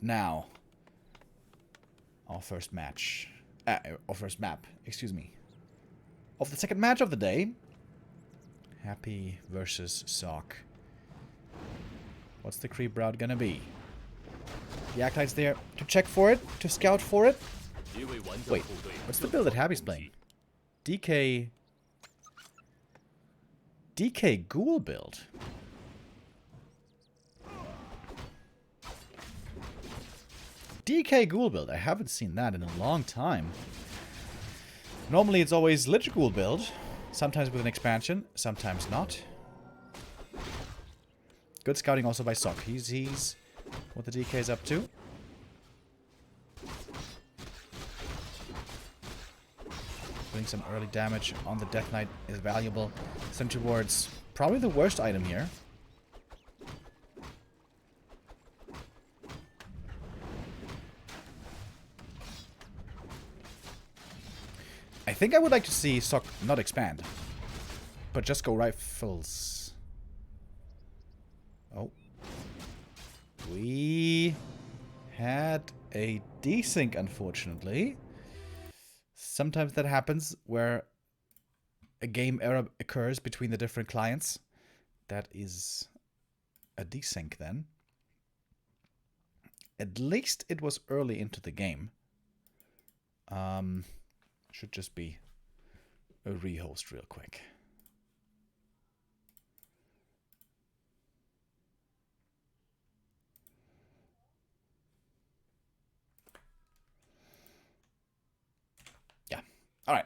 now. Our first match. Our first map, excuse me. Of the second match of the day. Happy versus Sock. What's the creep route gonna be? The Acolyte's there to check for it, to scout for it. Wait, what's the build that Happy's playing? DK Ghoul build. DK Ghoul build. I haven't seen that in a long time. Normally it's always Lich Ghoul build. Sometimes with an expansion, sometimes not. Good scouting also by Sock. He's what the DK's up to. Putting some early damage on the Death Knight is valuable. Sent towards probably the worst item here. I think I would like to see Sock not expand, but just go rifles. Oh. We had a desync, unfortunately. Sometimes that happens where a game error occurs between the different clients. That is a desync then. At least it was early into the game. Should just be a rehost real quick. Yeah. All right.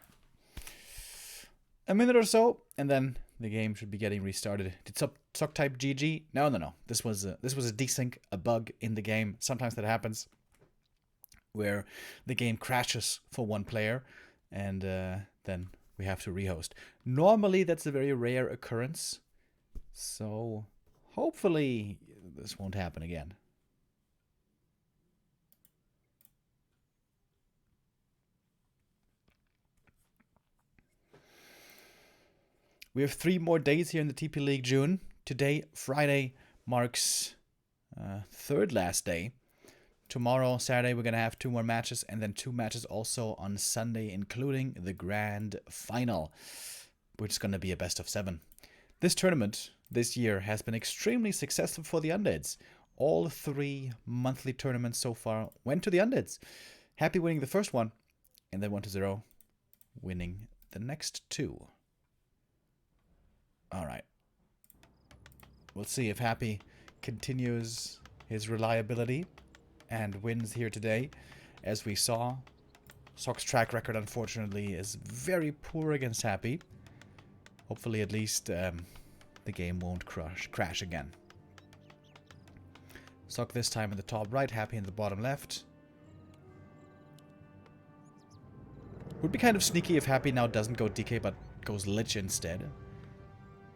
A minute or so, and then the game should be getting restarted. Did Sock type GG? No. This was a desync, a bug in the game. Sometimes that happens, where the game crashes for one player. And then we have to rehost. Normally, that's a very rare occurrence. So, hopefully, this won't happen again. We have 3 more days here in the TP League June. Today, Friday, marks third last day. Tomorrow, Saturday, we're going to have 2 more matches, and then 2 matches also on Sunday, including the grand final, which is going to be a best of 7. This tournament this year has been extremely successful for the Undeads. All 3 monthly tournaments so far went to the Undeads. Happy winning the first one, and then 1-0, winning the next 2. All right. We'll see if Happy continues his reliability and wins here today. As we saw, Sock's track record, unfortunately, is very poor against Happy. Hopefully, at least, the game won't crash again. Sock this time in the top right, Happy in the bottom left. Would be kind of sneaky if Happy now doesn't go DK, but goes Lich instead.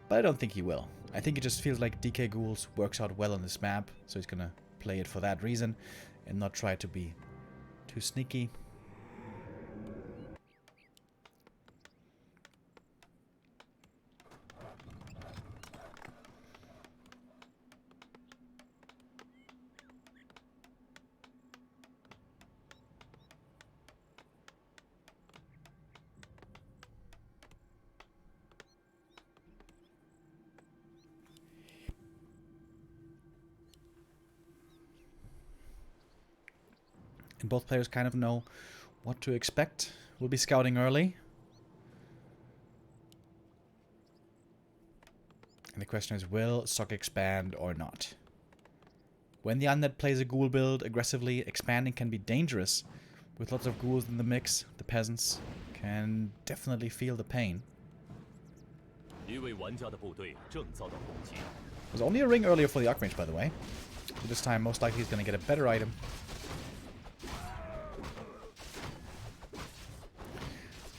But I don't think he will. I think it just feels like DK Ghouls works out well on this map, so he's gonna play it for that reason and not try to be too sneaky. And both players kind of know what to expect. We'll be scouting early. And the question is, will Sock expand or not? When the Undead plays a ghoul build aggressively, expanding can be dangerous. With lots of ghouls in the mix, the peasants can definitely feel the pain. There's only a ring earlier for the Archmage, by the way. So this time, most likely he's going to get a better item.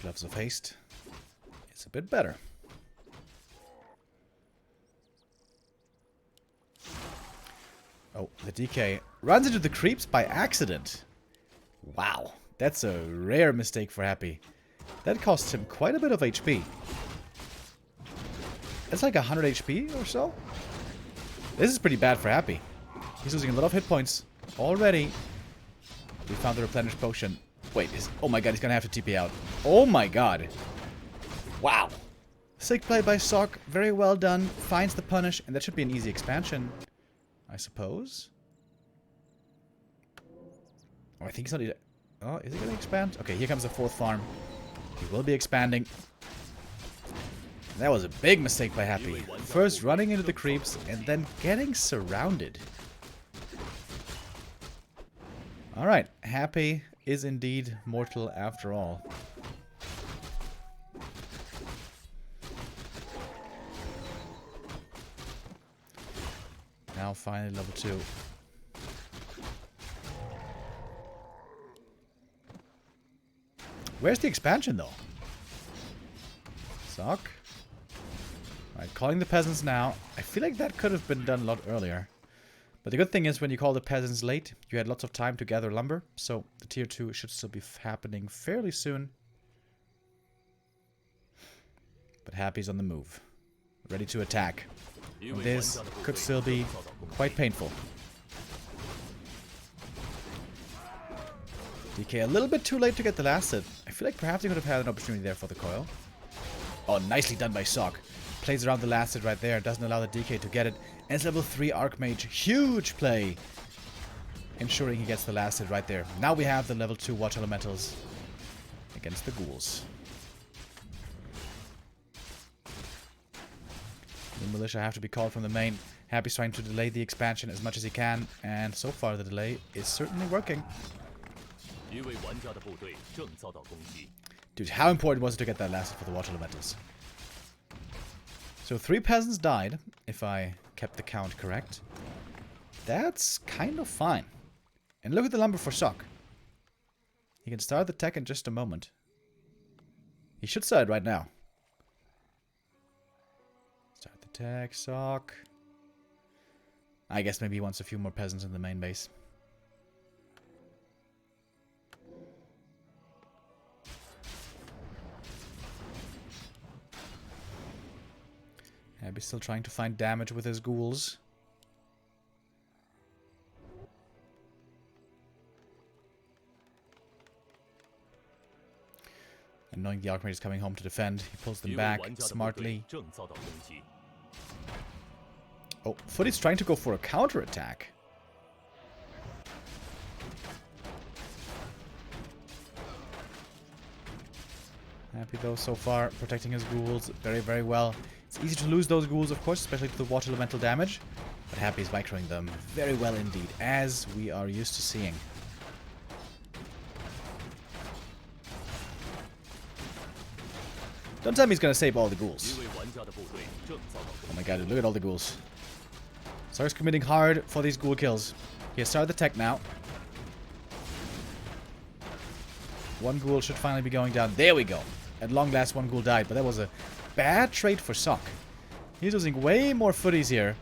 Gloves of Haste. It's a bit better. Oh, the DK runs into the creeps by accident. Wow, that's a rare mistake for Happy. That costs him quite a bit of HP. That's like 100 HP or so. This is pretty bad for Happy. He's losing a lot of hit points Already. We found the replenished potion. Wait, oh my god, he's gonna have to TP out. Oh my god. Wow. Sick play by Sock. Very well done. Finds the punish, and that should be an easy expansion, I suppose. Oh, I think he's not... Oh, is he gonna expand? Okay, here comes the fourth farm. He will be expanding. That was a big mistake by Happy. First running into the creeps, and then getting surrounded. Alright, Happy is indeed mortal after all. Now finally level 2. Where's the expansion though? Sock. Alright, calling the peasants now. I feel like that could have been done a lot earlier. But the good thing is when you call the peasants late, you had lots of time to gather lumber. So the tier 2 should still be happening fairly soon. But Happy's on the move. Ready to attack. And this could still be quite painful. DK a little bit too late to get the last hit. I feel like perhaps he could have had an opportunity there for the coil. Oh, nicely done by Sock. Plays around the last hit right there. Doesn't allow the DK to get it. And it's level 3 Archmage. Huge play. Ensuring he gets the last hit right there. Now we have the level 2 Watch Elementals against the ghouls. The militia have to be called from the main. Happy's trying to delay the expansion as much as he can. And so far the delay is certainly working. Dude, how important was it to get that last hit for the Watch Elementals? So 3 peasants died, if I kept the count correct. That's kind of fine. And look at the lumber for Sock. He can start the tech in just a moment. He should start right now. Start the tech, Sock. I guess maybe he wants a few more peasants in the main base. Abby's still trying to find damage with his ghouls. And knowing the Archmage is coming home to defend, he pulls them back smartly. Oh, Footy's trying to go for a counterattack. Happy though so far, protecting his ghouls very, very well. It's easy to lose those ghouls, of course, especially to the water elemental damage. But Happy is microing them very well indeed, as we are used to seeing. Don't tell me he's gonna save all the ghouls. Oh my god, look at all the ghouls. Sark's committing hard for these ghoul kills. He has started the tech now. One ghoul should finally be going down. There we go. At long last, one ghoul died, but that was a bad trade for Sock. He's losing way more footies here.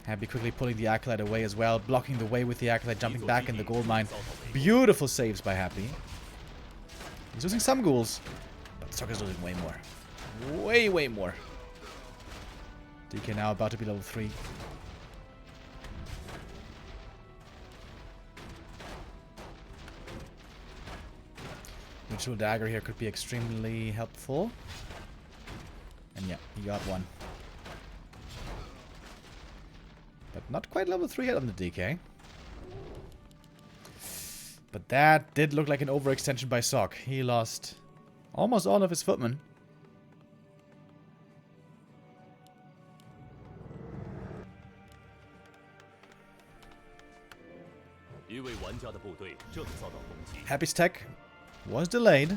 Happy quickly pulling the Acolyte away as well, blocking the way with the Acolyte, jumping back in the gold mine. Beautiful saves by Happy. He's losing some ghouls, but Sock is losing way more. Way, way more. DK now about to be level 3. Ritual Dagger here could be extremely helpful. And yeah, he got one. But not quite level 3 yet on the DK. But that did look like an overextension by Sock. He lost almost all of his footmen. Happy's tech was delayed.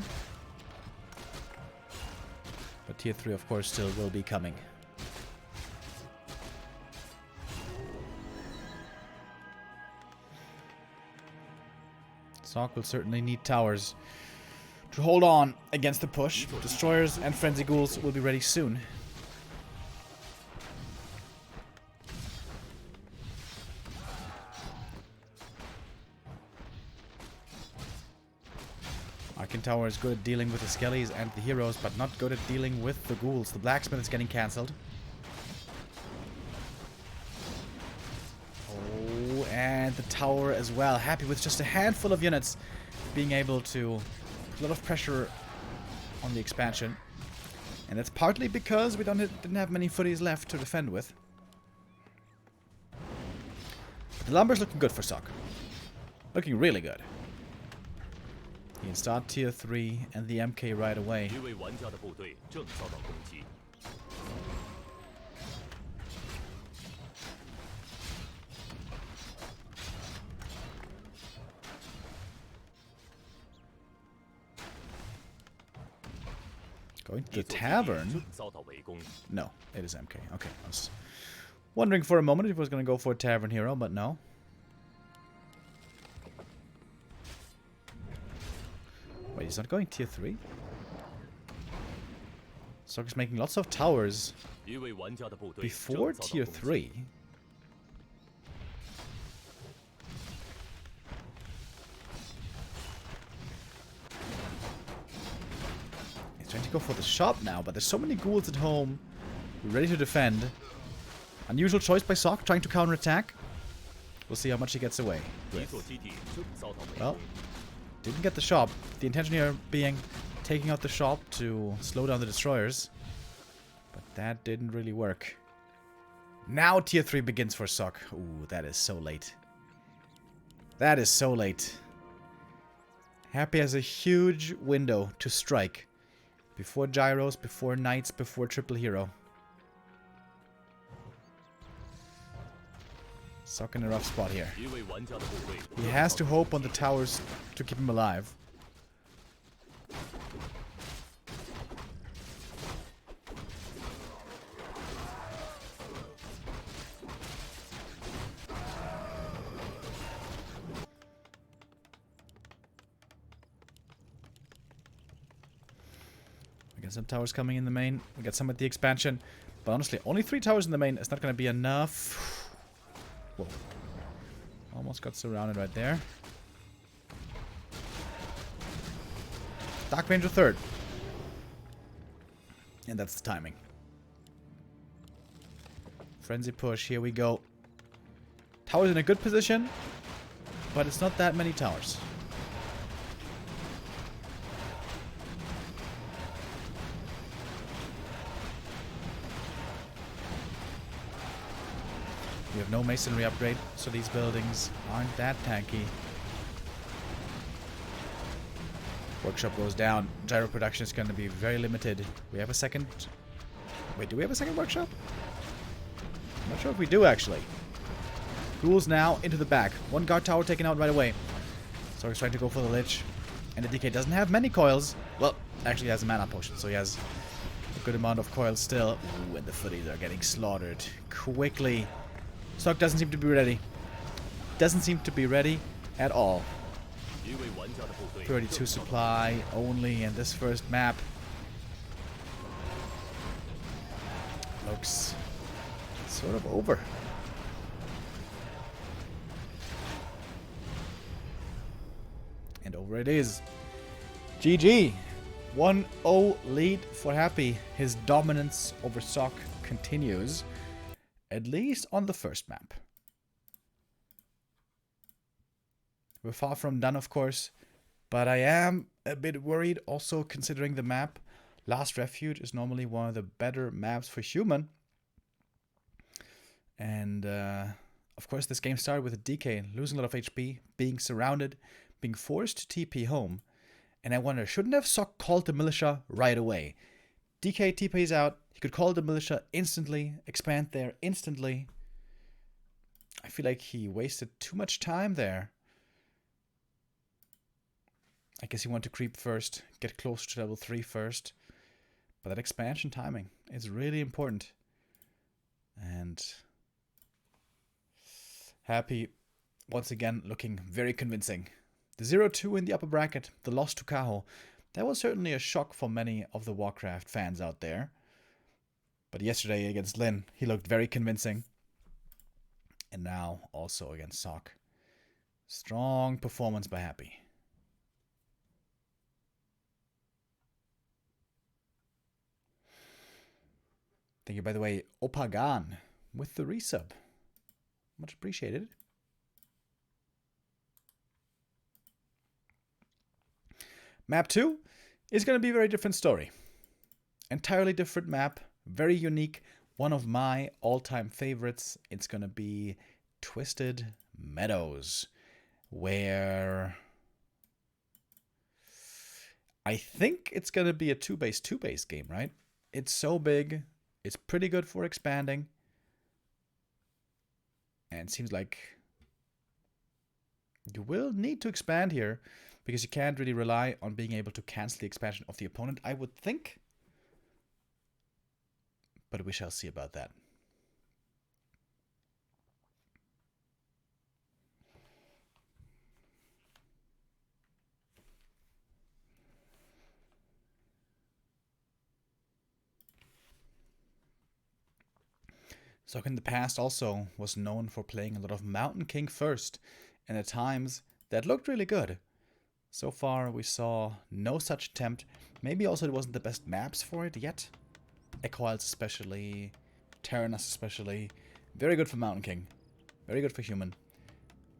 But tier 3 of course still will be coming. Sock will certainly need towers to hold on against the push. Destroyers and Frenzy Ghouls will be ready soon. Arcane Tower is good at dealing with the skellies and the heroes, but not good at dealing with the ghouls. The blacksmith is getting cancelled. the tower as well. Happy with just a handful of units being able to put a lot of pressure on the expansion. And that's partly because we didn't have many footies left to defend with. The lumber's looking good for Sok. Looking really good. He can start tier 3 and the MK right away. Going to the tavern? No, it is MK. Okay, I was wondering for a moment if I was going to go for a tavern hero, but no. Wait, he's not going tier 3? Sok is making lots of towers before tier 3. He's trying to go for the shop now, but there's so many ghouls at home ready to defend. Unusual choice by Sok, trying to counterattack. We'll see how much he gets away with. Well, didn't get the shop. The intention here being taking out the shop to slow down the destroyers. But that didn't really work. Now tier 3 begins for Sok. Ooh, that is so late. That is so late. Happy has a huge window to strike. Before gyros, before knights, before triple hero. Sok in a rough spot here. He has to hope on the towers to keep him alive. We got some towers coming in the main. We got some at the expansion. But honestly, only 3 towers in the main is not going to be enough. Whoa. Almost got surrounded right there. Dark Ranger 3rd. And that's the timing. Frenzy push, here we go. Tower's in a good position, but it's not that many towers. We have no masonry upgrade, so these buildings aren't that tanky. Workshop goes down. Gyro production is going to be very limited. We have a second... Wait, do we have a second workshop? I'm not sure if we do, actually. Ghouls now into the back. 1 guard tower taken out right away. So he's trying to go for the Lich. And the DK doesn't have many coils. Well, actually he has a mana potion, so he has a good amount of coils still. Ooh, and the footies are getting slaughtered quickly. Sok doesn't seem to be ready. Doesn't seem to be ready at all. 32 supply only in this first map. Looks sort of over. And over it is. GG. 1-0 lead for Happy. His dominance over Sok continues. At least on the first map. We're far from done, of course. But I am a bit worried also considering the map. Last Refuge is normally one of the better maps for human. And, of course, this game started with a DK, losing a lot of HP, being surrounded, being forced to TP home. And I wonder, shouldn't have Sok called the militia right away? DK TP's out. He could call the militia instantly, expand there instantly. I feel like he wasted too much time there. I guess he wanted to creep first, get closer to level 3 first. But that expansion timing is really important. And Happy, once again, looking very convincing. The 0-2 in the upper bracket, the loss to Kaho. That was certainly a shock for many of the Warcraft fans out there. But yesterday against Lin, he looked very convincing. And now also against Sok. Strong performance by Happy. Thank you, by the way, Opagan with the resub. Much appreciated. Map 2 is going to be a very different story. Entirely different map, very unique. One of my all-time favorites. It's going to be Twisted Meadows, where I think it's going to be a 2-base game, right? It's so big. It's pretty good for expanding. And it seems like you will need to expand here because you can't really rely on being able to cancel the expansion of the opponent, I would think. But we shall see about that. Sok in the past also was known for playing a lot of Mountain King first, and at times that looked really good. So far we saw no such attempt. Maybe also it wasn't the best maps for it yet. Equals especially, Terranas especially. Very good for Mountain King. Very good for Human.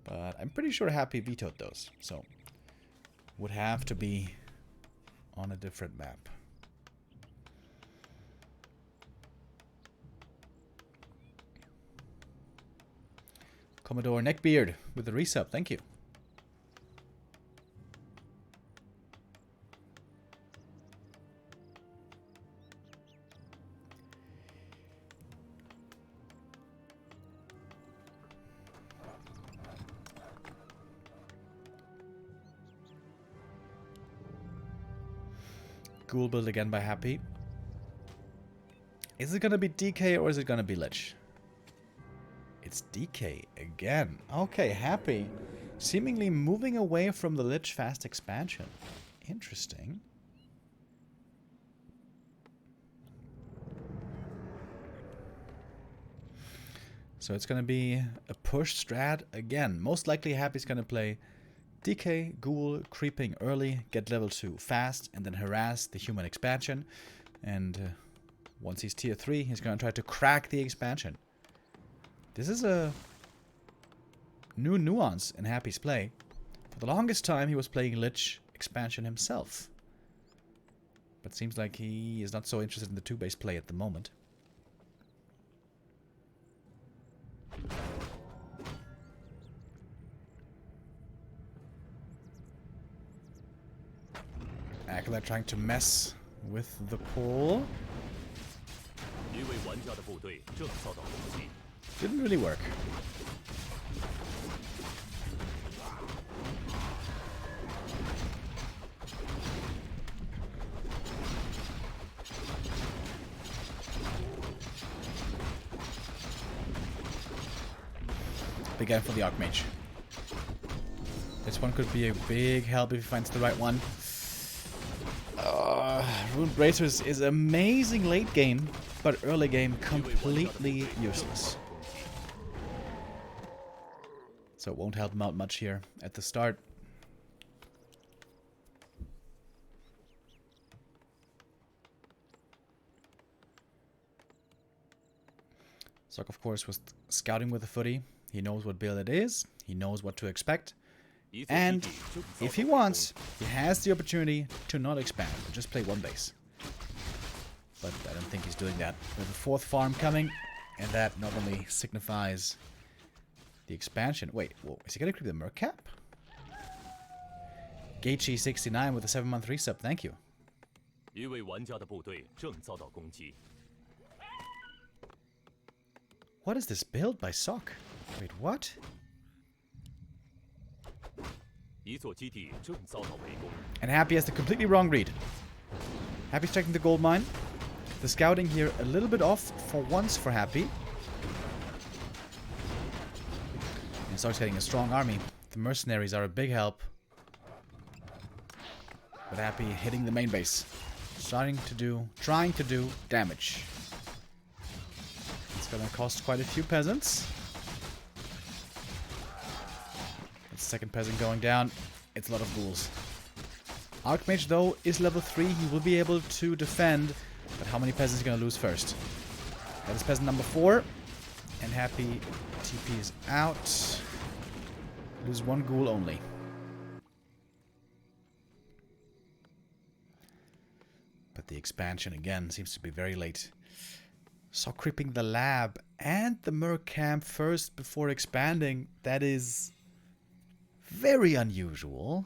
But I'm pretty sure Happy vetoed those, so would have to be on a different map. Commodore Neckbeard with the resub, thank you. Ghoul build again by Happy. Is it gonna be DK or is it gonna be Lich? It's DK again. Okay, Happy. Seemingly moving away from the Lich fast expansion. Interesting. So it's gonna be a push strat again. Most likely Happy's gonna play DK, Ghoul, creeping early, get level 2 fast, and then harass the human expansion. And once he's tier 3, he's gonna try to crack the expansion. This is a new nuance in Happy's play. For the longest time, he was playing Lich expansion himself. But seems like he is not so interested in the 2-base play at the moment. Acolyte trying to mess with the pull. Didn't really work. Big F for the Archmage. This one could be a big help if he finds the right one. Rune Bracers is amazing late game, but early game completely useless. So it won't help him out much here at the start. Sok, of course, was scouting with the footy. He knows what build it is. He knows what to expect. And if he wants, he has the opportunity to not expand, but just play 1 base. But I don't think he's doing that. With the 4th farm coming, and that not only signifies the expansion. Wait, whoa, is he gonna creep the Merc cap? Gaichi69 with a 7-month resub, thank you. What is this build by Sok? Wait, what? And Happy has the completely wrong read. Happy's checking the gold mine. The scouting here a little bit off for once for Happy. And starts getting a strong army. The mercenaries are a big help. But Happy hitting the main base. Trying to do damage. It's gonna cost quite a few peasants. Second peasant going down. It's a lot of ghouls. Archmage, though, is level 3. He will be able to defend. But how many peasants is he going to lose first? That is peasant number 4. And Happy TP is out. Lose 1 ghoul only. the expansion again. Seems to be very late. Saw creeping the lab and the Merc camp first before expanding. That is very unusual.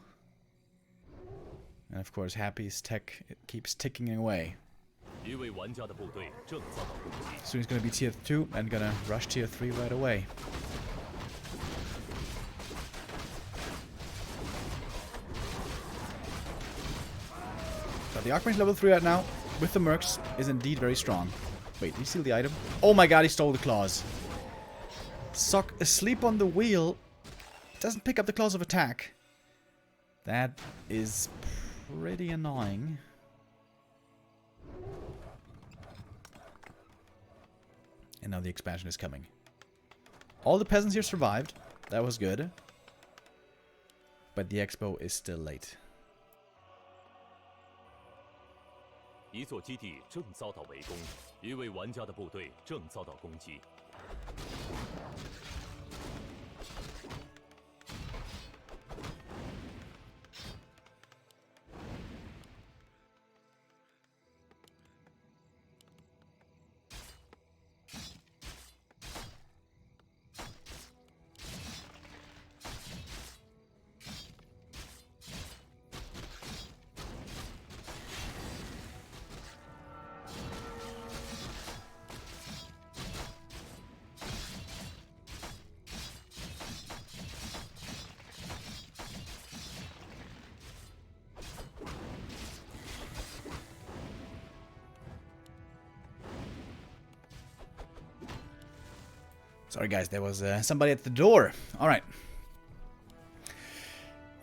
And of course, Happy's tech keeps ticking away. Soon he's going to be tier 2 and going to rush tier 3 right away. But the Archmage's level 3 right now, with the Mercs, is indeed very strong. Wait, did he steal the item? Oh my god, he stole the claws. Sock asleep on the wheel. Doesn't pick up the claws of attack. That is pretty annoying. And now the expansion is coming. All the peasants here survived. That was good. But the expo is still late. 一座基地正遭到围攻，一位玩家的部队正遭到攻击。Sorry guys, there was somebody at the door. Alright.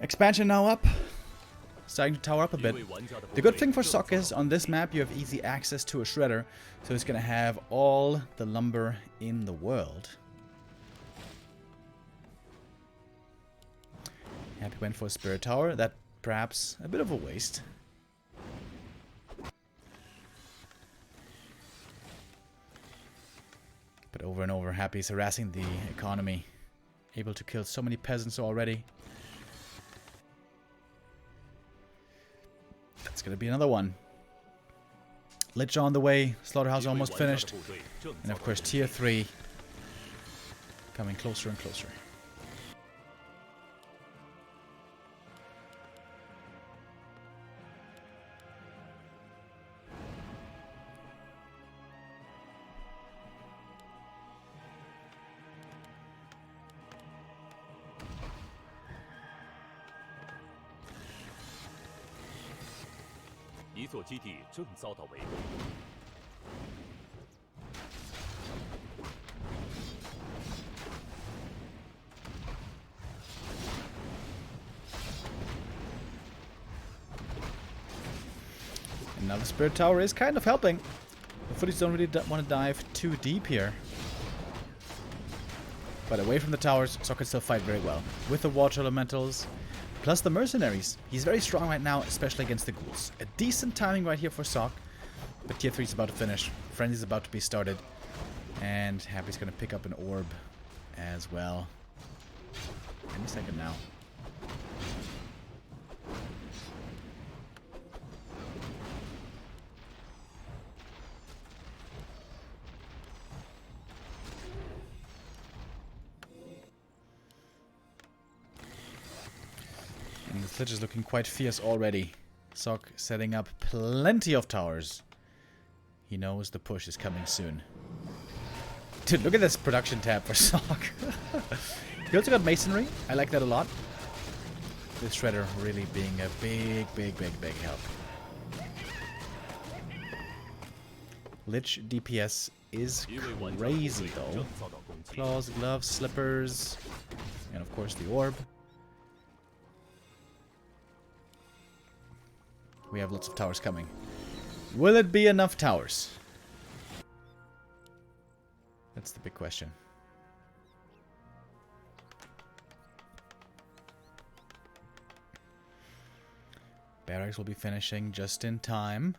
Expansion now up. Starting to tower up a bit. The good thing for Sok is, on this map you have easy access to a shredder. So it's going to have all the lumber in the world. Happy went for a Spirit Tower. That perhaps a bit of a waste. But over and over, Happy's harassing the economy. Able to kill so many peasants already. That's gonna be another one. Lich on the way. Slaughterhouse almost finished. And of course, tier 3 coming closer and closer. And now the Spirit Tower is kind of helping. The footies don't really want to dive too deep here. But away from the towers, Sok can still fight very well. With the water elementals, plus the mercenaries. He's very strong right now, especially against the ghouls. A decent timing right here for Sok. But tier 3 is about to finish. Frenzy's about to be started. And Happy's going to pick up an orb as well. Any second now. And the Lich is looking quite fierce already. Sok setting up plenty of towers. He knows the push is coming soon. Dude, look at this production tab for Sok. He also got masonry. I like that a lot. This shredder really being a big help. Lich DPS is crazy though. Claws, gloves, slippers, and of course the orb. We have lots of towers coming. Will it be enough towers? That's the big question. Barracks will be finishing just in time.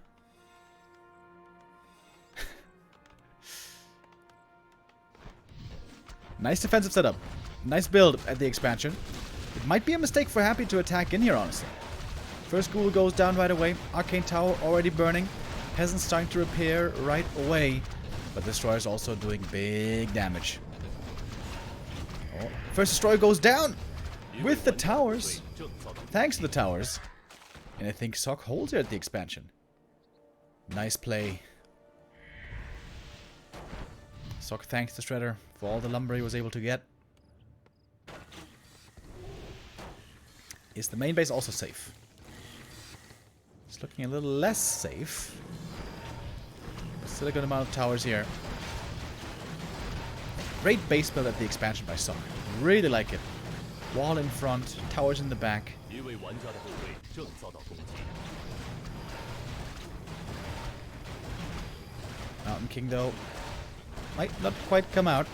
Nice defensive setup. Nice build at the expansion. It might be a mistake for Happy to attack in here, honestly. First ghoul goes down right away. Arcane Tower already burning. Peasants starting to repair right away. But Destroyer is also doing big damage. Oh, first Destroyer goes down with the towers. Thanks to the towers. And I think Sok holds here at the expansion. Nice play. Sok thanks the Shredder for all the lumber he was able to get. Is the main base also safe? It's looking a little less safe. But still a good amount of towers here. Great base build at the expansion by Sok. Really like it. Wall in front, towers in the back. Mountain King though might not quite come out.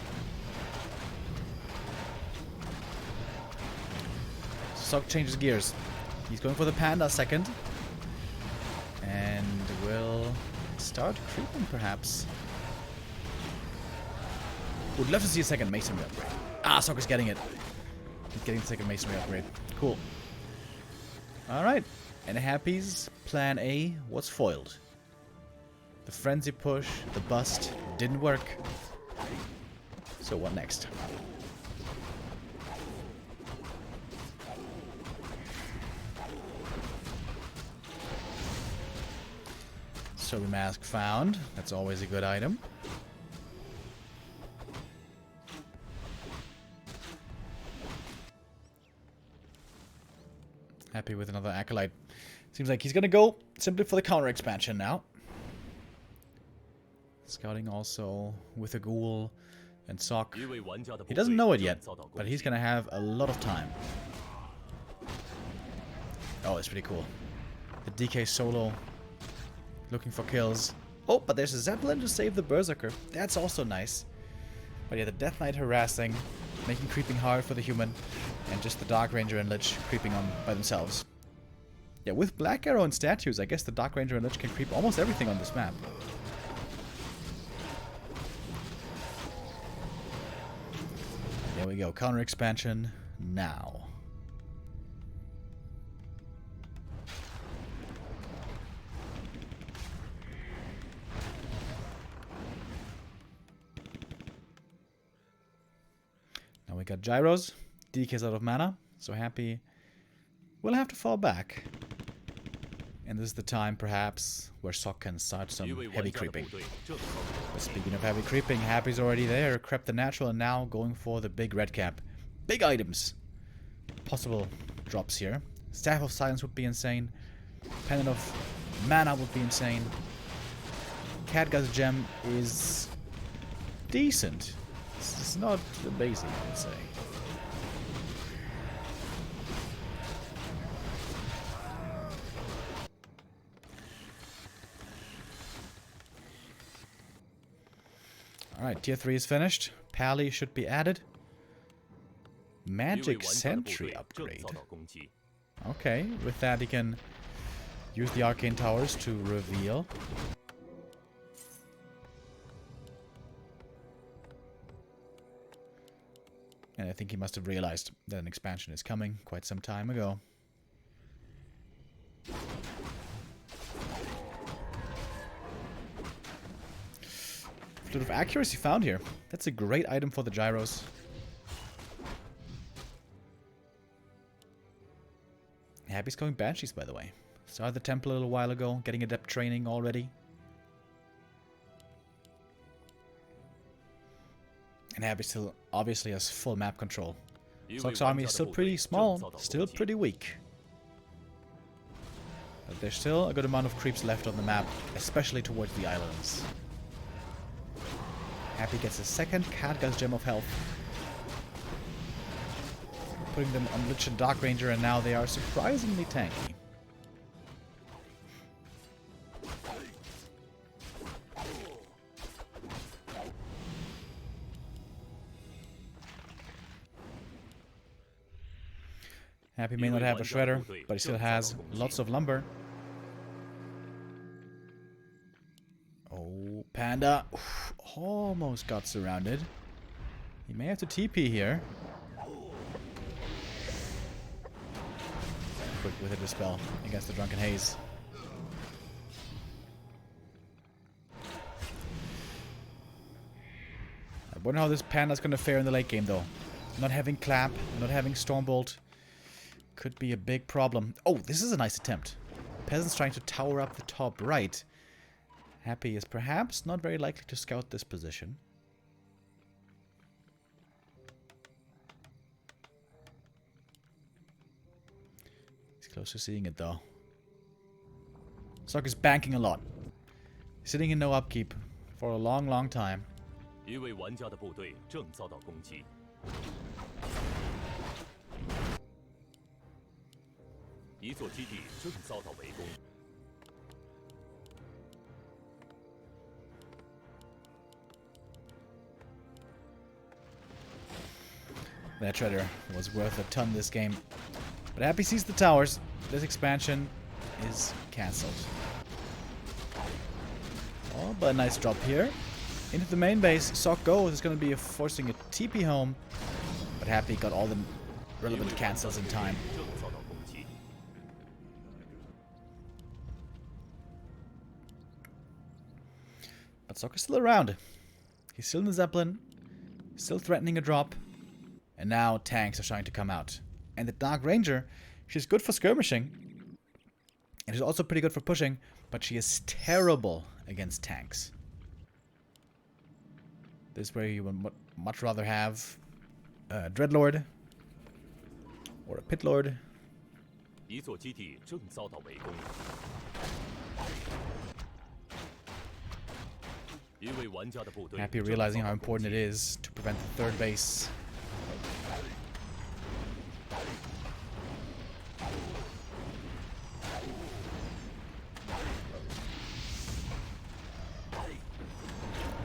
Sok changes gears. He's going for the Panda second. And will start creeping perhaps. Would love to see a second masonry upgrade. Ah, Sok is getting it. He's getting the second masonry upgrade. Cool. Alright. And Happy's plan A was foiled. The frenzy push, the bust, didn't work. So what next? Sober mask found. That's always a good item. Happy with another Acolyte. Seems like he's gonna go simply for the counter expansion now. Scouting also with a ghoul and Sok. He doesn't know it yet, but he's gonna have a lot of time. Oh, it's pretty cool. The DK solo looking for kills. Oh, but there's a Zeppelin to save the Berserker. That's also nice. But yeah, the Death Knight harassing, making creeping hard for the human, and just the Dark Ranger and Lich creeping on by themselves. Yeah, with Black Arrow and statues, I guess the Dark Ranger and Lich can creep almost everything on this map. There we go, counter expansion now. Now we got gyros. DK's out of mana, so Happy will have to fall back. And this is the time, perhaps, where Sok can start some heavy creeping. But speaking of heavy creeping, Happy's already there. Crept the natural and now going for the big red cap. Big items. Possible drops here. Staff of Silence would be insane. Pendant of Mana would be insane. Catgut's Gem is decent. It's not amazing, I would say. Alright, tier 3 is finished. Pally should be added. Magic Sentry upgrade. Okay, with that he can use the Arcane Towers to reveal. And I think he must have realized that an expansion is coming quite some time ago. Flute of Accuracy found here. That's a great item for the gyros. Happy's going Banshees, by the way. Started the temple a little while ago, getting adept training already. And Happy still obviously has full map control. Sok's army is still pretty small, still pretty weak. But there's still a good amount of creeps left on the map, especially towards the islands. Happy gets a second Catgut's Gem of Health. Putting them on Lich and Dark Ranger, and now they are surprisingly tanky. Happy may not have a shredder, but he still has lots of lumber. Oh, Panda. Oof, almost got surrounded. He may have to TP here. Quick with a dispel against the Drunken Haze. Wonder how this Panda's gonna fare in the late game, though. Not having Clap, not having Stormbolt. Could be a big problem. Oh, this is a nice attempt. Peasant's trying to tower up the top right. Happy is perhaps not very likely to scout this position. He's close to seeing it, though. Sok is banking a lot. Sitting in no upkeep for a long, long time. 一位玩家的部队正遭到攻击。 一座基地正遭到围攻。 That Treader was worth a ton this game. But Happy sees the towers. This expansion is cancelled. Oh, but a nice drop here. Into the main base. Sok goes. It's going to be forcing a TP home. But Happy got all the relevant cancels in time. But Sok is still around. He's still in the Zeppelin. Still threatening a drop. And now tanks are trying to come out. And the Dark Ranger, she's good for skirmishing. And she's also pretty good for pushing. But she is terrible against tanks. This is where you would much rather have a Dreadlord. Or a Pit Lord. Happy realizing how important it is to prevent the third base.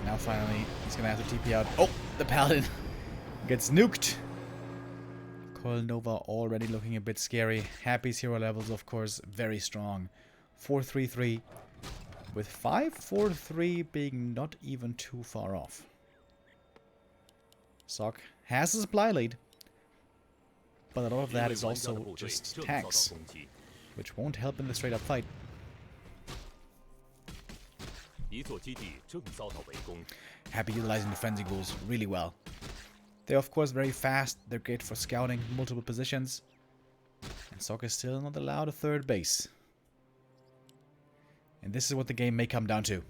Now finally, he's gonna have to TP out. Oh, the Paladin gets nuked. Coil Nova already looking a bit scary. Happy's hero levels, of course, very strong. 4-3-3. With 5-4-3 being not even too far off. Sok has a supply lead. But a lot of that is also just tanks. Which won't help in the straight up fight. Happy utilizing the Frenzy Ghouls really well. They're of course very fast. They're great for scouting multiple positions. And Sok is still not allowed a third base. And this is what the game may come down to.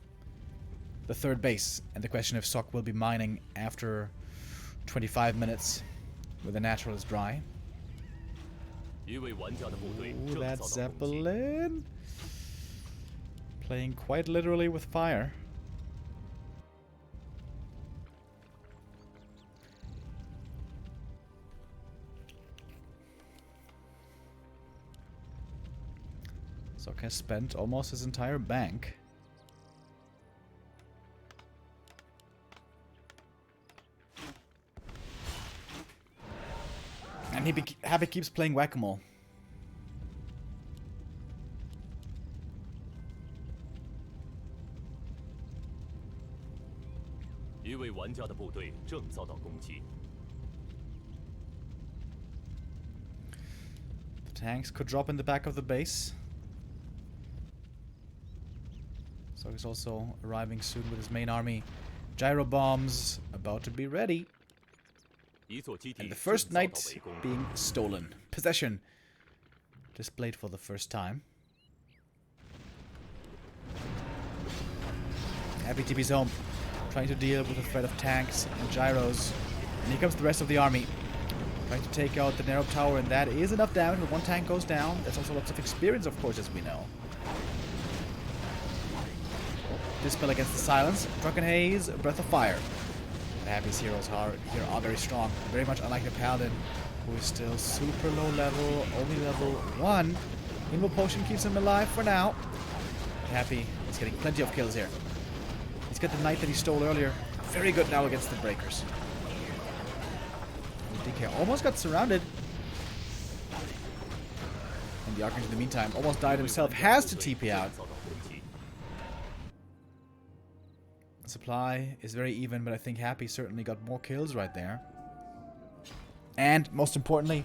The third base. And the question if Sok will be mining after 25 minutes where the natural is dry. Ooh, that Zeppelin. Playing quite literally with fire. Sok has spent almost his entire bank. And Happy keeps playing whack-a-mole. The tanks could drop in the back of the base. So he's also arriving soon with his main army. Gyro bombs about to be ready. And the first knight being stolen. Possession displayed for the first time. Happy TP's home. Trying to deal with the threat of tanks and gyros. And here comes the rest of the army. Trying to take out the narrow tower, and that is enough damage when one tank goes down. That's also lots of experience, of course, as we know. Dispel against the silence. Drunken Haze, Breath of Fire. And Happy's heroes here are very strong. Very much unlike the Paladin, who is still super low level, only level 1. Invo Potion keeps him alive for now. Happy is getting plenty of kills here. He's got the knight that he stole earlier. Very good now against the breakers. DK almost got surrounded. And the Archangel in the meantime almost died himself. Has to TP out. The supply is very even, but I think Happy certainly got more kills right there. And most importantly,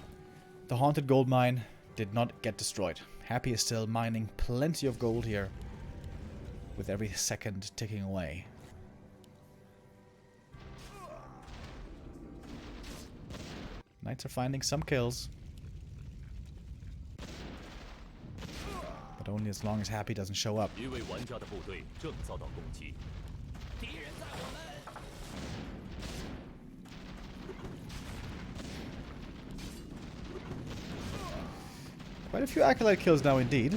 the Haunted Gold Mine did not get destroyed. Happy is still mining plenty of gold here, with every second ticking away. Knights are finding some kills. But only as long as Happy doesn't show up. 一位玩家的部队正遭到攻击。 Quite a few Acolyte kills now indeed.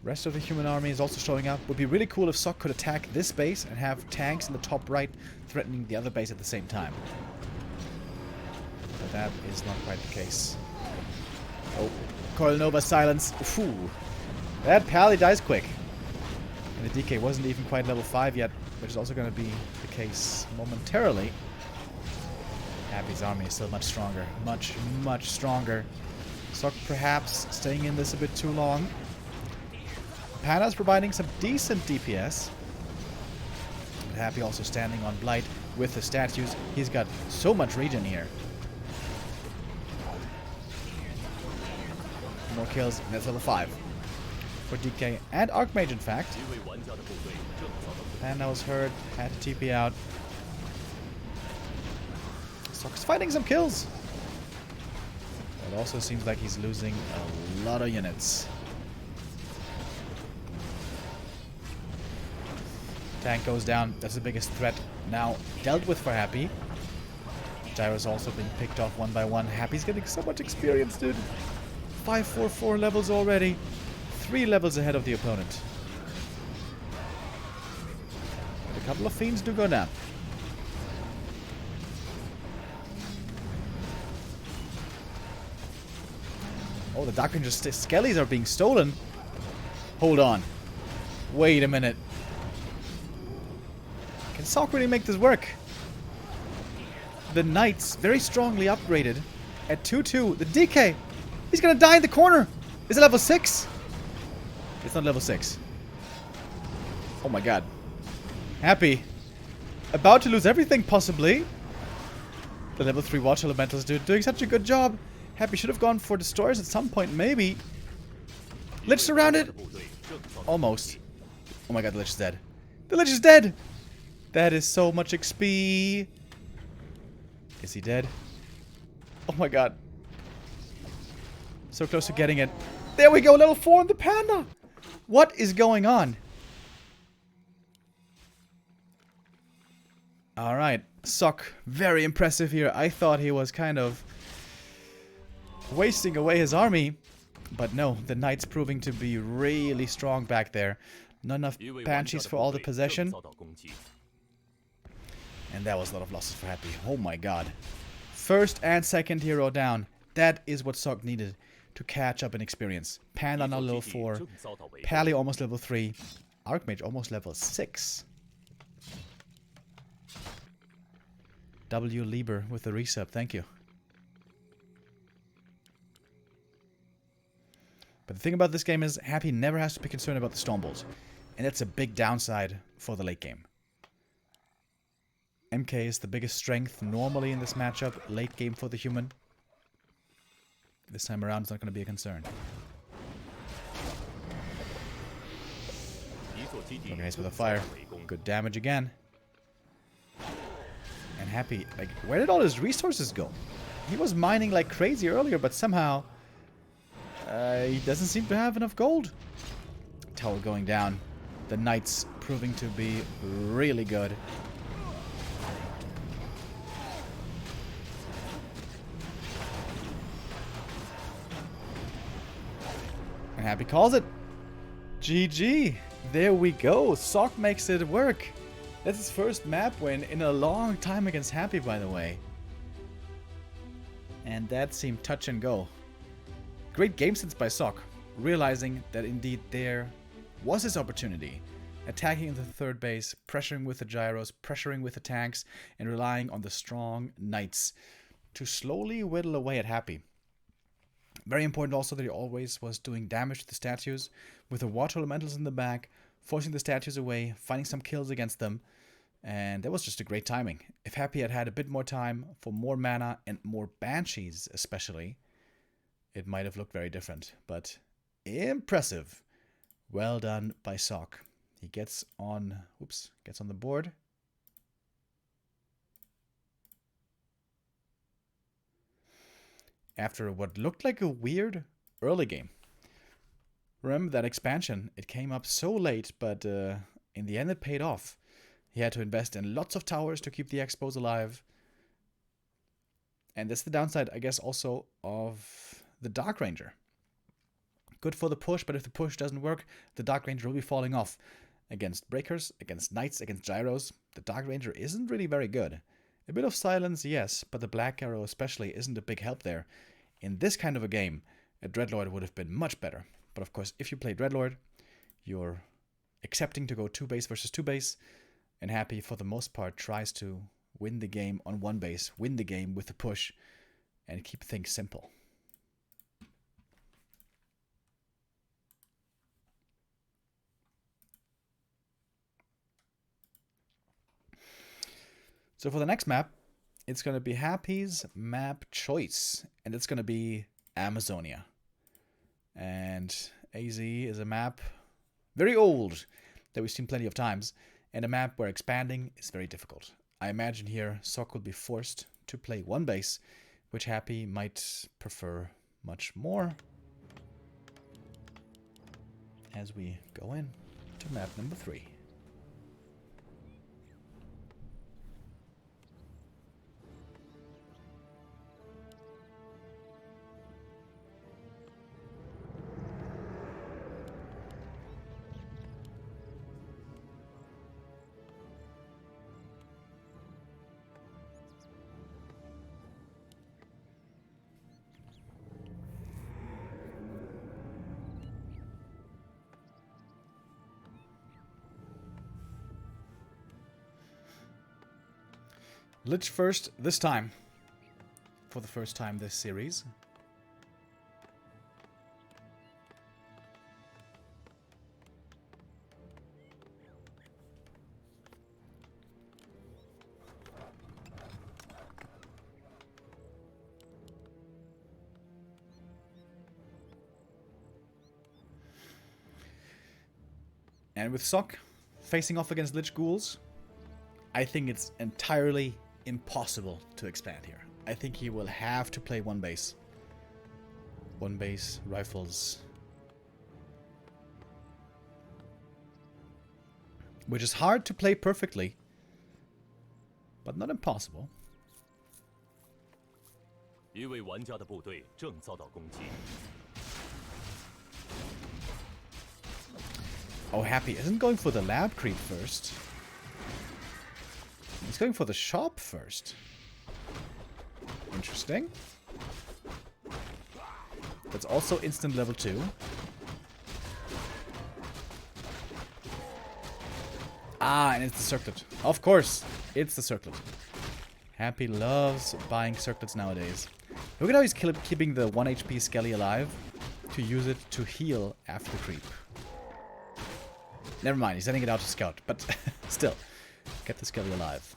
Rest of the human army is also showing up. Would be really cool if Sok could attack this base and have tanks in the top right threatening the other base at the same time. But that is not quite the case. Oh, Coil Nova silence. Ooh. That Pally dies quick. And the DK wasn't even quite level 5 yet, which is also going to be the case momentarily. Happy's army is still much stronger. Much, much stronger. Sok perhaps staying in this a bit too long. Pana's providing some decent DPS. But Happy also standing on Blight with the statues. He's got so much regen here. More kills, and that's level 5. For DK and Archmage, in fact. Pana was hurt, had to TP out. Sok's fighting some kills. It also seems like he's losing a lot of units. Tank goes down. That's the biggest threat now dealt with for Happy. Gyro's also being picked off one by one. Happy's getting so much experience, dude. 544 levels already. 3 levels ahead of the opponent. But a couple of fiends do go down. Oh, the Dark Ranger Skellies are being stolen. Hold on. Wait a minute. Can Sok really make this work? The Knights, very strongly upgraded. At 2-2, the DK. He's gonna die in the corner. Is it level 6? It's not level 6. Oh my god. Happy. About to lose everything, possibly. The level 3 Watch Elementals doing such a good job. Happy should have gone for destroyers at some point, maybe. Lich surrounded. Almost. Oh my god, the Lich is dead. The Lich is dead! That is so much XP. Is he dead? Oh my god. So close to getting it. There we go, level 4 on the Panda! What is going on? Alright, Sok, very impressive here. I thought he was kind of wasting away his army. But no, the Knights proving to be really strong back there. Not enough Banshees for all the possession. And that was a lot of losses for Happy. Oh my god. First and second hero down. That is what Sok needed to catch up in experience. Panda now level 4. Pally almost level 3. Archmage almost level 6. W. Lieber with the resub. Thank you. But the thing about this game is Happy never has to be concerned about the Stormbolt. And that's a big downside for the late game. MK is the biggest strength normally in this matchup. Late game for the human. This time around it's not going to be a concern. Organized with a fire. Good damage again. And Happy, like, where did all his resources go? He was mining like crazy earlier, but somehow he doesn't seem to have enough gold. Tower going down. The Knights proving to be really good. And Happy calls it. GG. There we go. Sok makes it work. That's his first map win in a long time against Happy, by the way. And that seemed touch and go. Great game sense by Sok, realizing that indeed there was his opportunity. Attacking the third base, pressuring with the gyros, pressuring with the tanks, and relying on the strong Knights to slowly whittle away at Happy. Very important also that he always was doing damage to the statues, with the Water Elementals in the back, forcing the statues away, finding some kills against them. And that was just a great timing. If Happy had had a bit more time for more mana and more Banshees especially, it might have looked very different. But impressive. Well done by Sok. He gets on the board. after what looked like a weird early game. Remember that expansion? It came up so late, but in the end it paid off. He had to invest in lots of towers to keep the Expos alive. And that's the downside, I guess, also of the Dark Ranger. Good for the push, but if the push doesn't work, the Dark Ranger will be falling off. Against Breakers, against Knights, against Gyros, the Dark Ranger isn't really very good. A bit of silence, yes, but the Black Arrow especially isn't a big help there. In this kind of a game, a Dreadlord would have been much better. But of course, if you play Dreadlord, you're accepting to go 2 base versus 2 base, and Happy, for the most part, tries to win the game on 1 base, win the game with the push, and keep things simple. So for the next map, it's going to be Happy's map choice, and it's going to be Amazonia. And AZ is a map very old that we've seen plenty of times, and a map where expanding is very difficult. I imagine here Sok will be forced to play 1 base, which Happy might prefer much more. As we go in to map number 3. Lich first this time. For the first time this series. And with Sok facing off against Lich Ghouls, I think it's entirely impossible to expand here. I think he will have to play 1 base. 1 base, rifles. Which is hard to play perfectly, but not impossible. 一位玩家的部队正遭到攻击。 Oh, Happy isn't going for the lab creep first. He's going for the shop first. Interesting. That's also instant level 2. Ah, and it's the circlet. Of course, it's the circlet. Happy loves buying circlets nowadays. Look at how he's keeping the 1 HP Skelly alive to use it to heal after the creep. Never mind, he's sending it out to scout, but still, get the Skelly alive.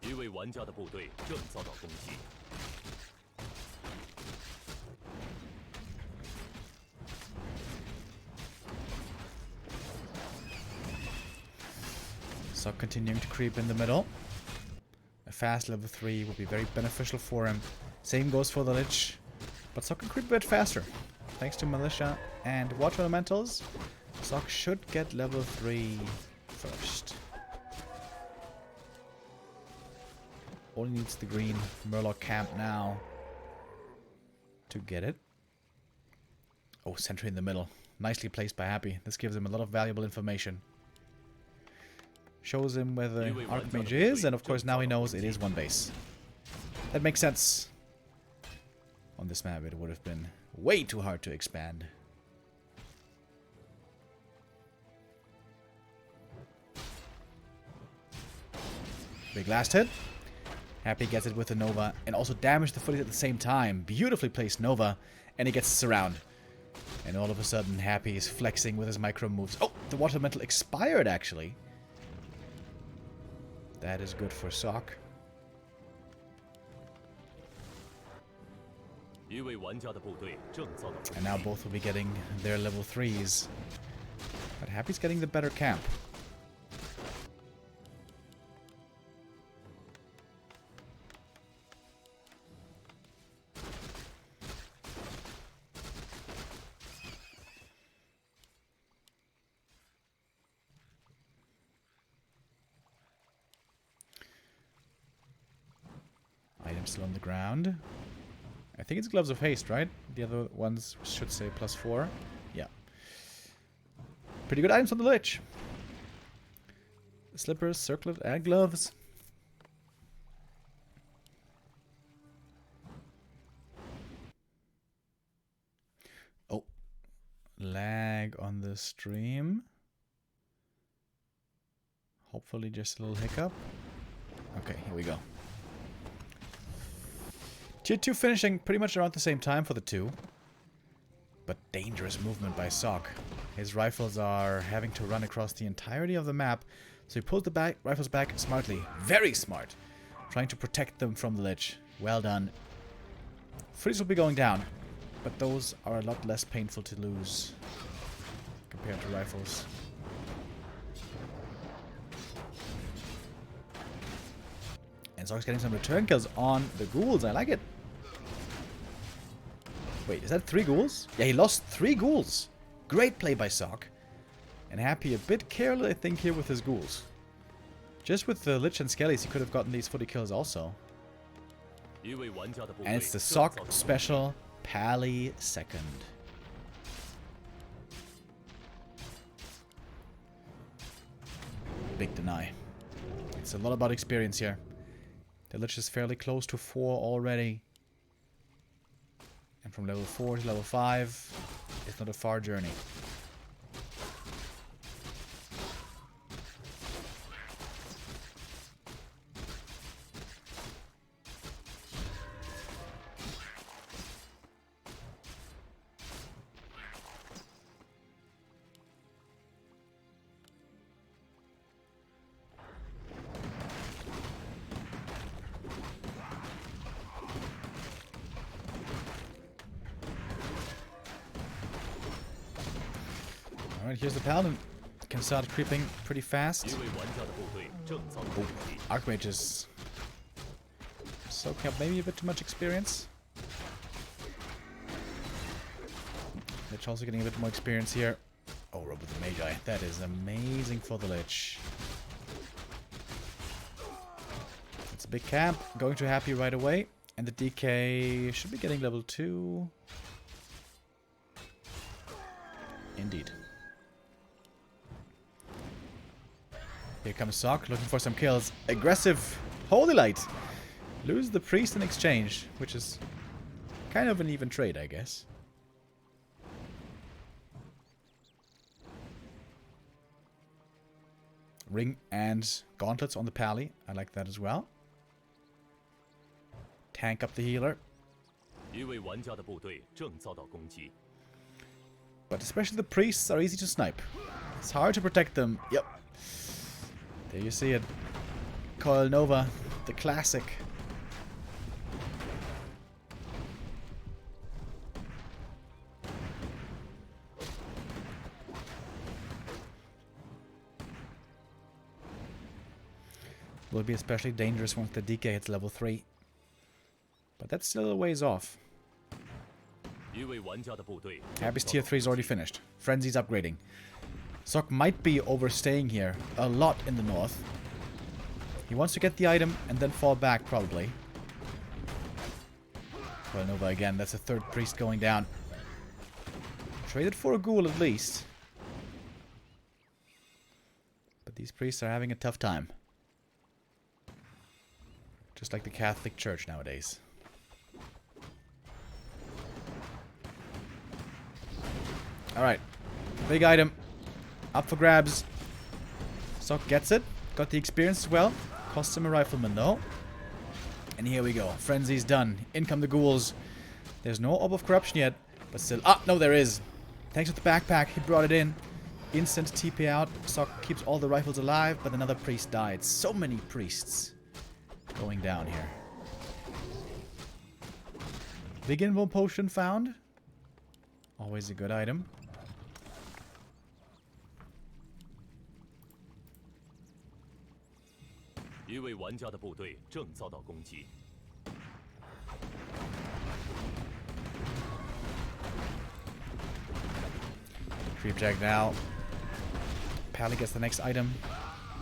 一位玩家的部队正遭到攻击。 So continuing to creep in the middle. A fast level 3 will be very beneficial for him. Same goes for the Lich. But Sok can creep a bit faster. Thanks to Militia and Water Elementals, Sok should get level 3 first. Only needs the green Murloc camp now to get it. Oh, sentry in the middle. Nicely placed by Happy. This gives him a lot of valuable information. Shows him where the Archmage is, and of course now he knows it is 1 base. That makes sense. On this map it would have been way too hard to expand. Big last hit. Happy gets it with the Nova, and also damage the footies at the same time. Beautifully placed Nova, and he gets the surround. And all of a sudden Happy is flexing with his micro moves. Oh, the Water Elemental expired actually. That is good for Sok. And now both will be getting their level 3s. But Happy's getting the better camp. still on the ground. I think it's Gloves of Haste, right? The other ones should say +4. Yeah. Pretty good items on the Lich. Slippers, circlet, and gloves. Oh. Lag on the stream. Hopefully just a little hiccup. Okay, here we go. Tier 2 finishing pretty much around the same time for the two. But dangerous movement by Sock. His rifles are having to run across the entirety of the map. So he pulled the rifles back smartly. Very smart. Trying to protect them from the Lich. Well done. Freeze will be going down. But those are a lot less painful to lose compared to rifles. And Sock's getting some return kills on the ghouls. I like it. Wait, is that 3 ghouls? Yeah, he lost 3 ghouls. Great play by Sock. And Happy a bit careless, I think, here with his ghouls. Just with the Lich and Skellies, he could have gotten these 40 kills also. And it's the Sock special, Pally second. Big deny. It's a lot about experience here. The Lich is fairly close to 4 already. And from level 4 to level 5, it's not a far journey. Alright, here's the Paladin. Can start creeping pretty fast. Oh, Archmages soaking up maybe a bit too much experience. Lich also getting a bit more experience here. Oh, Rob with the Magi. That is amazing for the Lich. It's a big camp. Going to Happy right away. And the DK should be getting level 2. Indeed. Here comes Sock, looking for some kills. Aggressive Holy Light. Lose the priest in exchange, which is kind of an even trade, I guess. Ring and gauntlets on the Pally. I like that as well. Tank up the healer. But especially the priests are easy to snipe. It's hard to protect them. Yep. There you see it. Coil Nova, the classic. Will be especially dangerous once the DK hits level 3. But that's still a ways off. Happy's tier 3 is already finished. Frenzy's upgrading. Sock might be overstaying here a lot in the north. He wants to get the item and then fall back, probably. Well, Nova again. That's a third priest going down. Traded for a ghoul at least. But these priests are having a tough time. Just like the Catholic Church nowadays. Alright. Big item. Up for grabs. Sock gets it. Got the experience as well. Costs him a rifleman though. And here we go. Frenzy's done. In come the ghouls. There's no Orb of Corruption yet. But still. Ah, no, there is. Thanks for the backpack. He brought it in. Instant TP out. Sock keeps all the rifles alive. But another priest died. So many priests going down here. Big Invul Potion found. Always a good item. Creep Jack now. Pally gets the next item.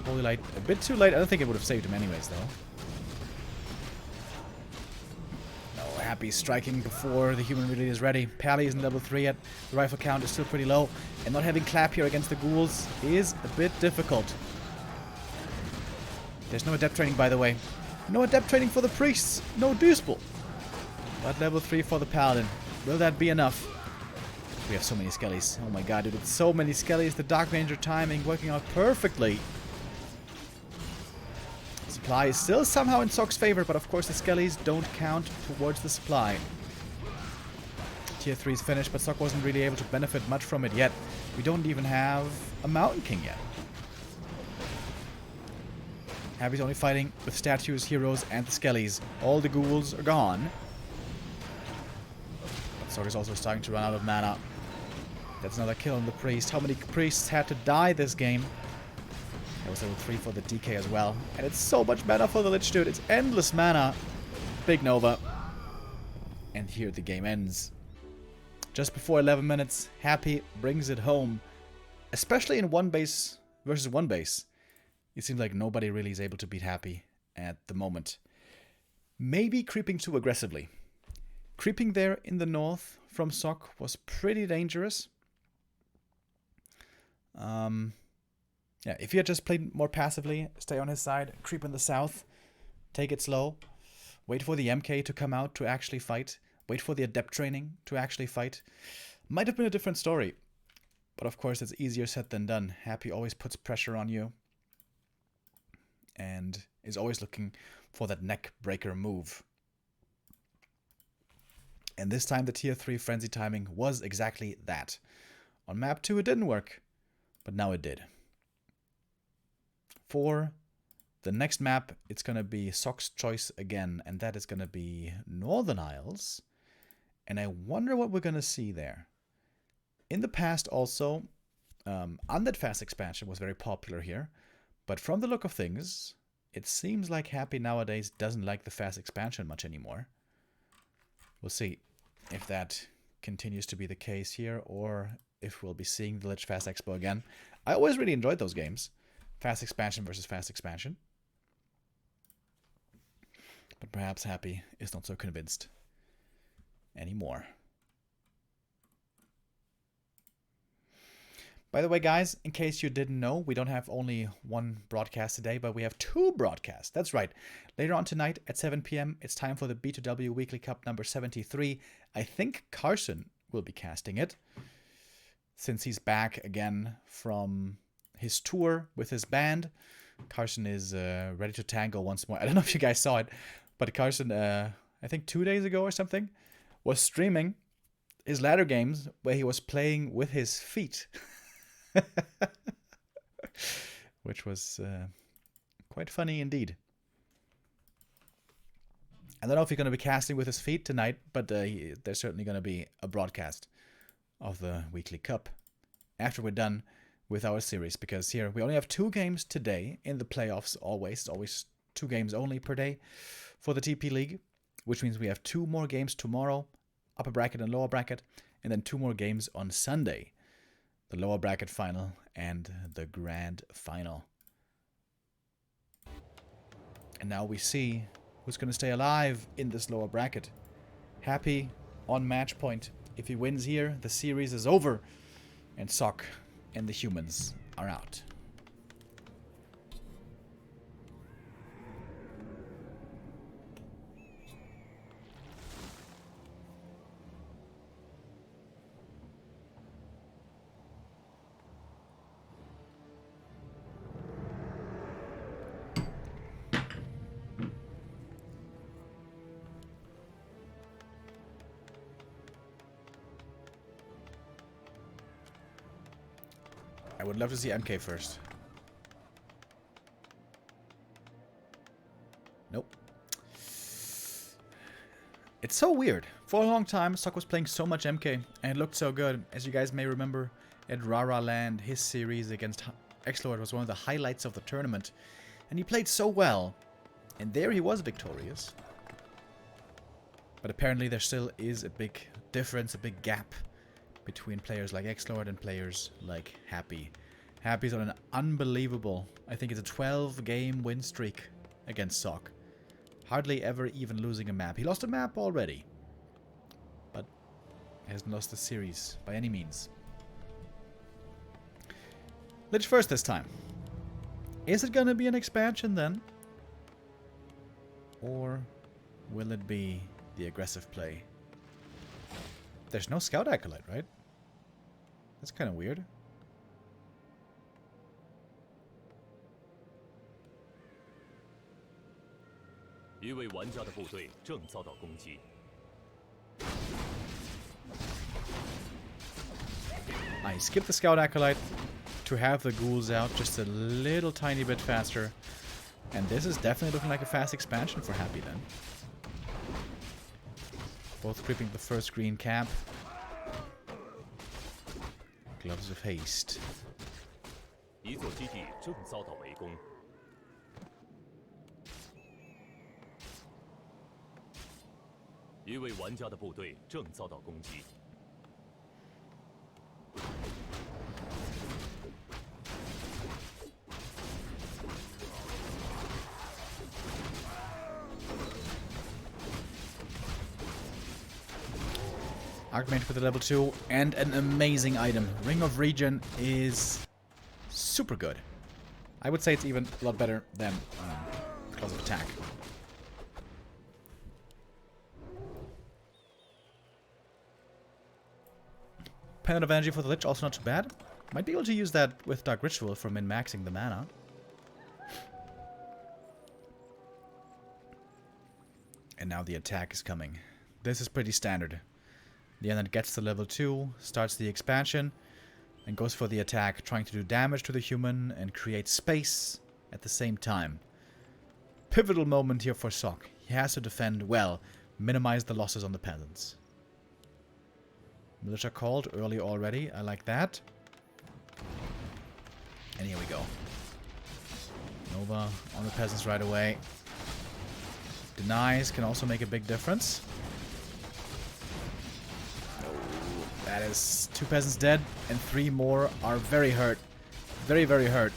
Holy Light. A bit too late. I don't think it would have saved him anyways, though. Happy striking before the human really is ready. Pally isn't level 3 yet. The rifle count is still pretty low. And not having Clap here against the ghouls is a bit difficult. There's no adept training, by the way. No adept training for the priests. No Duspel. But level 3 for the paladin. Will that be enough? We have so many skellies. Oh my god, dude. It's so many skellies. The Dark Ranger timing working out perfectly. Supply is still somehow in Sock's favor, but of course the skellies don't count towards the supply. Tier 3 is finished, but Sock wasn't really able to benefit much from it yet. We don't even have a Mountain King yet. Happy's only fighting with statues, heroes, and the skellies. All the ghouls are gone. But Sock is also starting to run out of mana. That's another kill on the priest. How many priests had to die this game? That was level 3 for the DK as well. And it's so much mana for the Lich, dude. It's endless mana. Big Nova. And here the game ends. Just before 11 minutes, Happy brings it home. Especially in 1 base versus 1 base. It seems like nobody really is able to beat Happy at the moment. Maybe creeping too aggressively. Creeping there in the north from Sock was pretty dangerous. Yeah, if he had just played more passively, stay on his side, creep in the south, take it slow, wait for the MK to come out to actually fight, wait for the adept training to actually fight, might have been a different story. But of course, it's easier said than done. Happy always puts pressure on you and is always looking for that neck breaker move. And this time the tier 3 frenzy timing was exactly that. On map 2 it didn't work, but now it did. For the next map, it's going to be Sock's choice again, and that is going to be Northern Isles. And I wonder what we're going to see there. In the past also, Undead Fast expansion was very popular here, but from the look of things, it seems like Happy nowadays doesn't like the fast expansion much anymore. We'll see if that continues to be the case here, or if we'll be seeing the Lich Fast Expo again. I always really enjoyed those games. Fast expansion versus fast expansion. But perhaps Happy is not so convinced anymore. By the way, guys, in case you didn't know, we don't have only 1 broadcast today, but we have 2 broadcasts. That's right. Later on tonight at 7 p.m., it's time for the B2W Weekly Cup number 73. I think Carson will be casting it, since he's back again from his tour with his band. Carson is ready to tango once more. I don't know if you guys saw it, but Carson, I think 2 days ago or something, was streaming his ladder games where he was playing with his feet. Which was quite funny indeed. I don't know if he's going to be casting with his feet tonight, but there's certainly going to be a broadcast of the Weekly Cup after we're done with our series, because here we only have 2 games today in the playoffs. Always 2 games only per day for the TP League, which means we have 2 more games tomorrow, upper bracket and lower bracket, and then 2 more games on Sunday, the lower bracket final and the grand final. And now we see who's going to stay alive in this lower bracket. Happy on match point. If he wins here, the series is over, and Sock and the humans are out. I would love to see MK first. Nope. It's so weird. For a long time, Sock was playing so much MK, and it looked so good. As you guys may remember, at Rara Land, his series against X-Lord was one of the highlights of the tournament. And he played so well. And there he was victorious. But apparently there still is a big difference, a big gap between players like X-Lord and players like Happy. Happy's on an unbelievable, I think it's a 12-game win streak against Sock. Hardly ever even losing a map. He lost a map already, Hasn't lost the series by any means. Lich first this time. Is it gonna be an expansion then? Or will it be the aggressive play? There's no Scout Acolyte, right? That's kind of weird. I skipped the Scout Acolyte to have the ghouls out just a little tiny bit faster. And this is definitely looking like a fast expansion for Happy then. Both creeping the first green cap. Gloves of Haste. Archmage with a level 2 and an amazing item. Ring of Regen is super good. I would say it's even a lot better than Claws of Attack. Pen of Energy for the Lich, also not too bad. Might be able to use that with Dark Ritual for min-maxing the mana. And now the attack is coming. This is pretty standard. The Undead gets to level 2, starts the expansion, and goes for the attack, trying to do damage to the human and create space at the same time. Pivotal moment here for Sok. He has to defend well, minimize the losses on the peasants. Militia called early already, I like that. And here we go. Nova on the peasants right away. Denies can also make a big difference. That is 2 peasants dead, and 3 more are very hurt. Very, very hurt.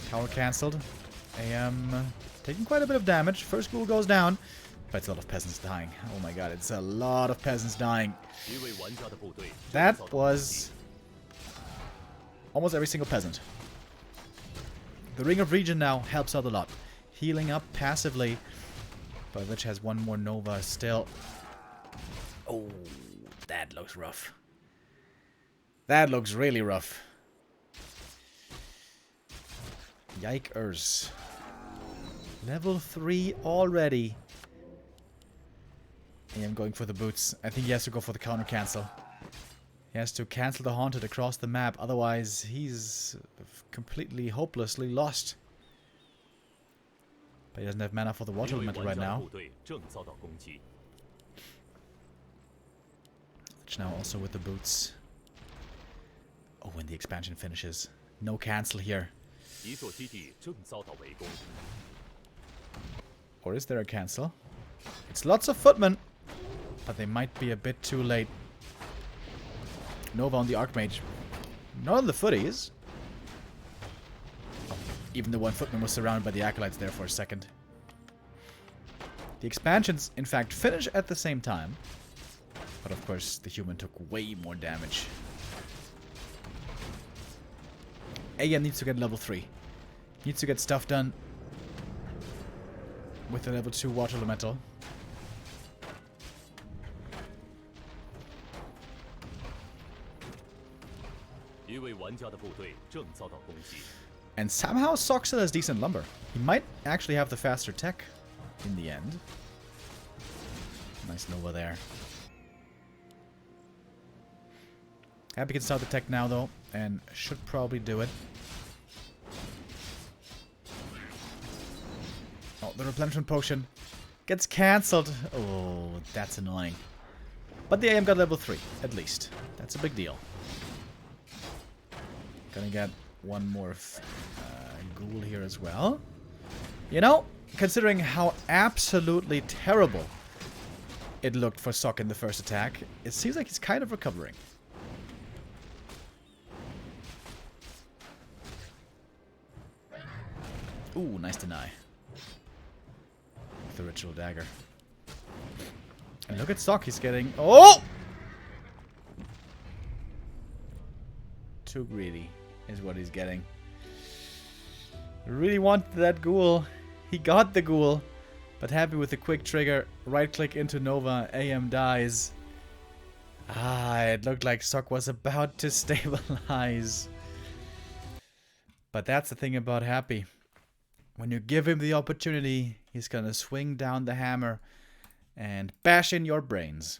Tower cancelled. AM taking quite a bit of damage. First ghoul goes down, but it's a lot of peasants dying. Oh my god, it's a lot of peasants dying. That was almost every single peasant. The Ring of Regen now helps out a lot. Healing up passively, but Lich has 1 more Nova still. Oh. That looks rough. That looks really rough. Yikers. Level 3 already. I am going for the boots. I think he has to go for the counter cancel. He has to cancel the Haunted across the map. Otherwise, he's completely hopelessly lost. But he doesn't have mana for the Water Elemental right now. Now also with the boots. Oh, when the expansion finishes. No cancel here. Or is there a cancel? It's lots of footmen. But they might be a bit too late. Nova on the Archmage. Not on the footies. Even the 1 footman was surrounded by the Acolytes there for a second. The expansions, in fact, finish at the same time. But of course, the human took way more damage. AM needs to get level 3. Needs to get stuff done with the level 2 Water Elemental. And somehow Sok still has decent lumber. He might actually have the faster tech in the end. Nice Nova there. Happy can start the tech now, though, and should probably do it. Oh, the replenishment potion gets cancelled. Oh, that's annoying. But the AM got level 3, at least. That's a big deal. Gonna get 1 more ghoul here as well. You know, considering how absolutely terrible it looked for Sok in the first attack, it seems like he's kind of recovering. Ooh, nice deny. With the Ritual Dagger. And look at Sok, he's getting... Oh! Too greedy is what he's getting. Really wanted that ghoul. He got the ghoul. But happy with the quick trigger. Right click into Nova. AM dies. Ah, it looked like Sok was about to stabilize. But that's the thing about Happy. When you give him the opportunity, he's gonna swing down the hammer and bash in your brains.